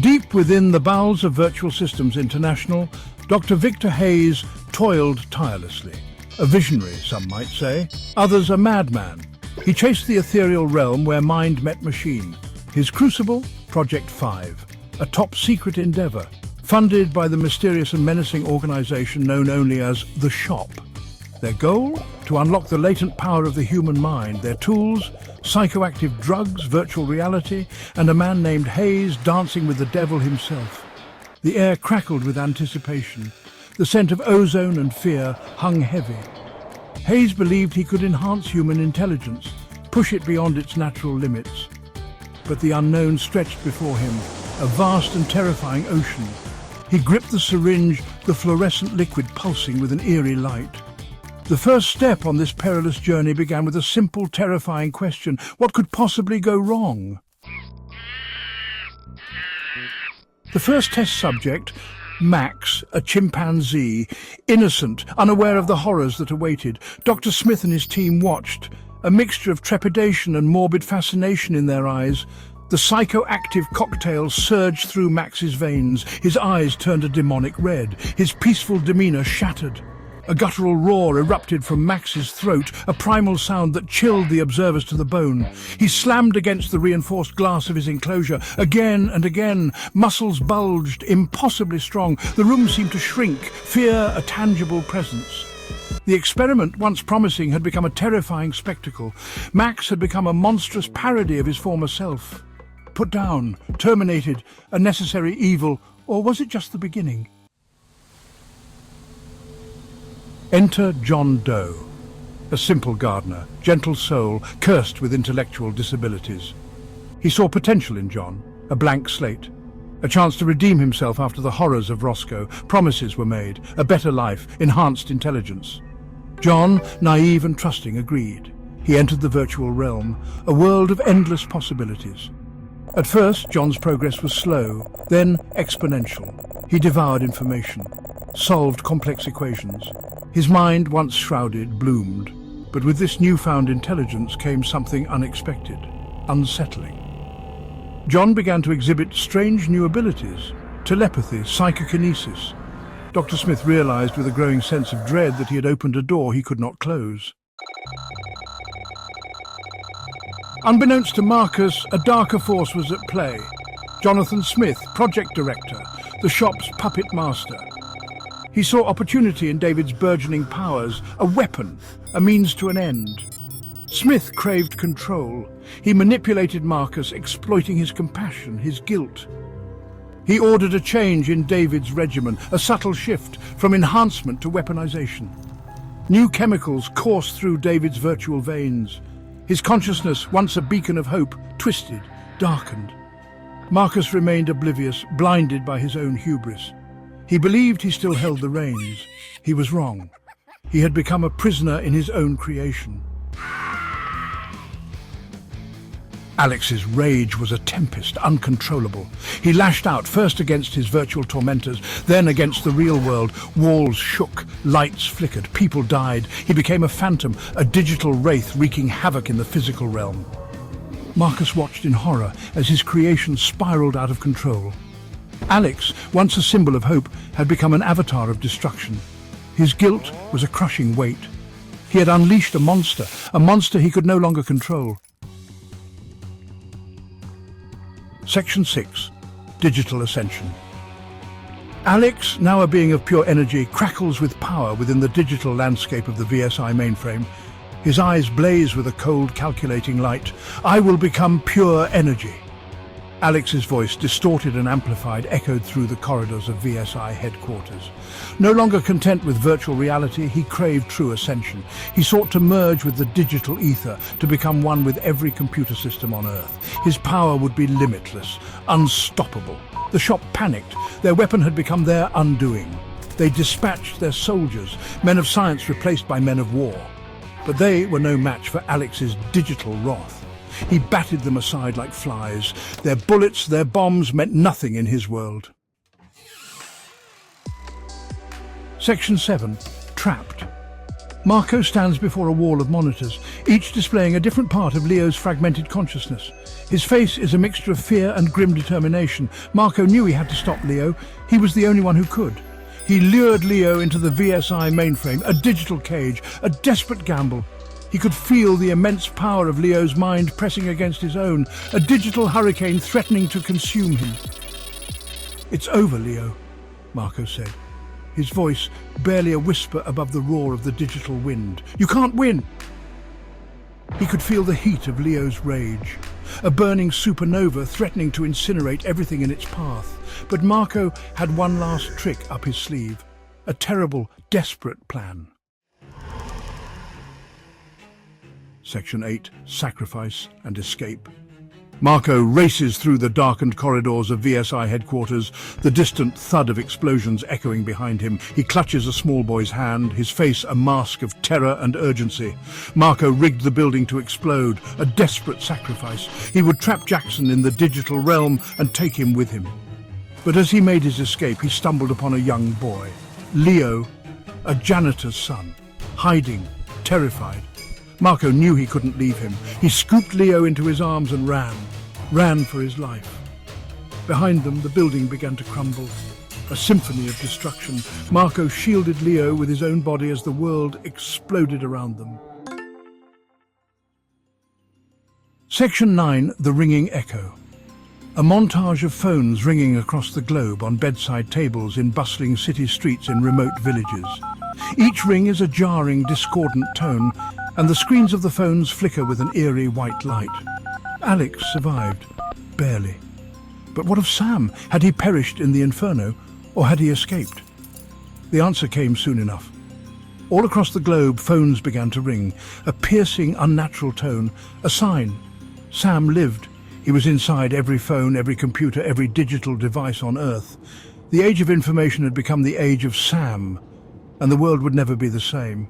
Deep within the bowels of Virtual Systems International, Dr. Victor Hayes toiled tirelessly. A visionary, some might say, others a madman. He chased the ethereal realm where mind met machine. His crucible, Project 5, a top-secret endeavor, funded by the mysterious and menacing organization known only as The Shop. Their goal? To unlock the latent power of the human mind. Their tools? Psychoactive drugs, virtual reality, and a man named Hayes dancing with the devil himself. The air crackled with anticipation. The scent of ozone and fear hung heavy. Hayes believed he could enhance human intelligence, push it beyond its natural limits. But the unknown stretched before him, a vast and terrifying ocean. He gripped the syringe, the fluorescent liquid pulsing with an eerie light. The first step on this perilous journey began with a simple, terrifying question. What could possibly go wrong? The first test subject, Max, a chimpanzee, innocent, unaware of the horrors that awaited. Dr. Smith and his team watched, a mixture of trepidation and morbid fascination in their eyes. The psychoactive cocktail surged through Max's veins. His eyes turned a demonic red. His peaceful demeanor shattered. A guttural roar erupted from Max's throat, a primal sound that chilled the observers to the bone. He slammed against the reinforced glass of his enclosure. Again and again, muscles bulged, impossibly strong. The room seemed to shrink, fear a tangible presence. The experiment, once promising, had become a terrifying spectacle. Max had become a monstrous parody of his former self. Put down, terminated, a necessary evil, or was it just the beginning? Enter John Doe, a simple gardener, gentle soul, cursed with intellectual disabilities. He saw potential in John, a blank slate, a chance to redeem himself after the horrors of Rosco. Promises were made, a better life, enhanced intelligence. John, naive and trusting, agreed. He entered the virtual realm, a world of endless possibilities. At first, John's progress was slow, then exponential. He devoured information, solved complex equations. His mind, once shrouded, bloomed. But with this newfound intelligence came something unexpected, unsettling. John began to exhibit strange new abilities, telepathy, psychokinesis. Dr. Smith realized with a growing sense of dread that he had opened a door he could not close. Unbeknownst to Marcus, a darker force was at play. Jonathan Smith, project director, the shop's puppet master. He saw opportunity in David's burgeoning powers, a weapon, a means to an end. Smith craved control. He manipulated Marcus, exploiting his compassion, his guilt. He ordered a change in David's regimen, a subtle shift from enhancement to weaponization. New chemicals coursed through David's virtual veins. His consciousness, once a beacon of hope, twisted, darkened. Marcus remained oblivious, blinded by his own hubris. He believed he still held the reins. He was wrong. He had become a prisoner in his own creation. Alex's rage was a tempest, uncontrollable. He lashed out, first against his virtual tormentors, then against the real world. Walls shook, lights flickered, people died. He became a phantom, a digital wraith wreaking havoc in the physical realm. Marcus watched in horror as his creation spiraled out of control. Alex, once a symbol of hope, had become an avatar of destruction. His guilt was a crushing weight. He had unleashed a monster he could no longer control. Section 6. Digital Ascension. Alex, now a being of pure energy, crackles with power within the digital landscape of the VSI mainframe. His eyes blaze with a cold, calculating light. I will become pure energy. Alex's voice, distorted and amplified, echoed through the corridors of VSI headquarters. No longer content with virtual reality, he craved true ascension. He sought to merge with the digital ether, to become one with every computer system on Earth. His power would be limitless, unstoppable. The shop panicked. Their weapon had become their undoing. They dispatched their soldiers, men of science replaced by men of war. But they were no match for Alex's digital wrath. He batted them aside like flies. Their bullets, their bombs meant nothing in his world. Section 7. Trapped. Marco stands before a wall of monitors, each displaying a different part of Leo's fragmented consciousness. His face is a mixture of fear and grim determination. Marco knew he had to stop Leo. He was the only one who could. He lured Leo into the VSI mainframe, a digital cage, a desperate gamble. He could feel the immense power of Leo's mind pressing against his own, a digital hurricane threatening to consume him. "It's over, Leo," Marco said, his voice barely a whisper above the roar of the digital wind. "You can't win!" He could feel the heat of Leo's rage, a burning supernova threatening to incinerate everything in its path. But Marco had one last trick up his sleeve, a terrible, desperate plan. Section 8. Sacrifice and Escape. Marco races through the darkened corridors of VSI headquarters, the distant thud of explosions echoing behind him. He clutches a small boy's hand, his face a mask of terror and urgency. Marco rigged the building to explode, a desperate sacrifice. He would trap Jackson in the digital realm and take him with him. But as he made his escape, he stumbled upon a young boy, Leo, a janitor's son, hiding, terrified. Marco knew he couldn't leave him. He scooped Leo into his arms and ran for his life. Behind them, the building began to crumble, a symphony of destruction. Marco shielded Leo with his own body as the world exploded around them. Section 9. The Ringing Echo. A montage of phones ringing across the globe on bedside tables in bustling city streets in remote villages. Each ring is a jarring, discordant tone, and the screens of the phones flicker with an eerie white light. Alex survived, barely. But what of Sam? Had he perished in the inferno, or had he escaped? The answer came soon enough. All across the globe, phones began to ring, a piercing, unnatural tone, a sign. Sam lived. He was inside every phone, every computer, every digital device on Earth. The age of information had become the age of Sam, and the world would never be the same.